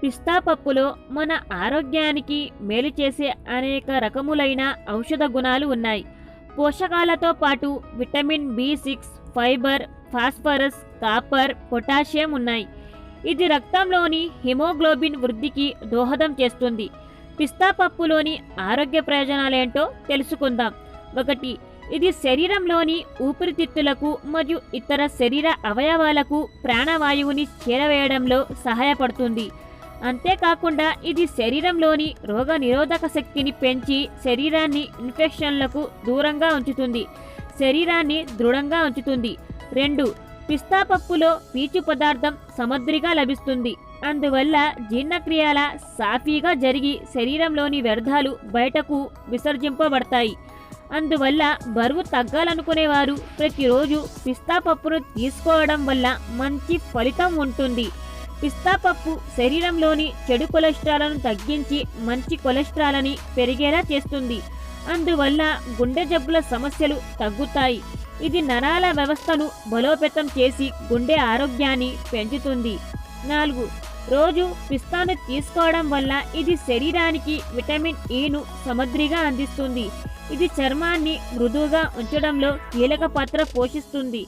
పిస్తా పప్పులో మన ఆరోగ్యానికి మేలు చేసే అనేక రకములైన ఔషధ గుణాలు ఉన్నాయి. పోషకాలతో పాటు విటమిన్ బి6, ఫైబర్, ఫాస్ఫరస్, కాపర్, పొటాషియం ఉన్నాయి. ఇది రక్తంలోని హిమోగ్లోబిన్ వృద్ధికి దోహదం చేస్తుంది. పిస్తా పప్పులోని ఆరోగ్య ప్రయోజనాలేంటో తెలుసుకుందాం. 1. ఇది శరీరంలోని ఊపిరితిత్తులకు మరియు ఇతర శరీర అవయవాలకు ప్రాణవాయువుని చేరవేయడంలో సహాయపడుతుంది. అంతేకాకుండా ఇది శరీరంలోని రోగ నిరోధక శక్తిని పెంచి శరీరాన్ని ఇన్ఫెక్షన్లకు దూరంగా ఉంచుతుంది, శరీరాన్ని దృఢంగా ఉంచుతుంది. 2. పిస్తా పప్పులో పీచు పదార్థం సమృద్ధిగా లభిస్తుంది. అందువల్ల జీర్ణక్రియల సాఫీగా జరిగి శరీరంలోని వ్యర్థాలు బయటకు విసర్జింపబడతాయి. అందువల్ల బరువు తగ్గాలనుకునేవారు ప్రతిరోజు పిస్తా పప్పును తీసుకోవడం వల్ల మంచి ఫలితం ఉంటుంది. పిస్తా పప్పు శరీరంలోని చెడు కొలెస్ట్రాల్ను తగ్గించి మంచి కొలెస్ట్రాల్ని పెరిగేలా చేస్తుంది. అందువల్ల గుండె జబ్బుల సమస్యలు తగ్గుతాయి. ఇది నరాల వ్యవస్థను బలోపేతం చేసి గుండె ఆరోగ్యాన్ని పెంచుతుంది. 4. రోజు పిస్తాను తీసుకోవడం వల్ల ఇది శరీరానికి విటమిన్ ఇను సమృద్ధిగా అందిస్తుంది. ఇది చర్మాన్ని మృదువుగా ఉంచడంలో కీలక పాత్ర పోషిస్తుంది.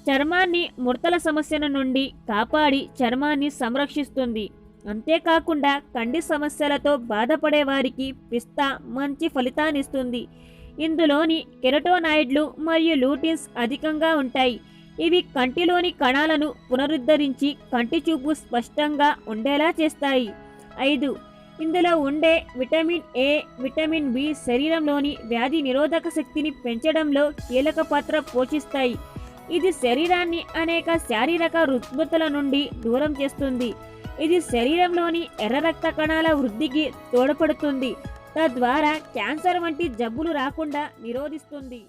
చర్మాన్ని ముడతల సమస్యల నుండి కాపాడి చర్మాన్ని సంరక్షిస్తుంది. అంతేకాకుండా కంటి సమస్యలతో బాధపడే వారికి పిస్తా మంచి ఫలితాన్నిస్తుంది. ఇందులోని కెరటోనాయిడ్లు మరియు లూటిన్స్ అధికంగా ఉంటాయి. ఇవి కంటిలోని కణాలను పునరుద్ధరించి కంటి చూపు స్పష్టంగా ఉండేలా చేస్తాయి. 5. ఇందులో ఉండే విటమిన్ ఏ, విటమిన్ బి శరీరంలోని వ్యాధి నిరోధక శక్తిని పెంచడంలో కీలక పాత్ర పోషిస్తాయి. ఇది శరీరాన్ని అనేక శారీరక రుగ్మతల నుండి దూరం చేస్తుంది. ఇది శరీరంలోని ఎర్ర రక్త కణాల వృద్ధికి తోడ్పడుతుంది, తద్వారా క్యాన్సర్ వంటి జబ్బులు రాకుండా నిరోధిస్తుంది.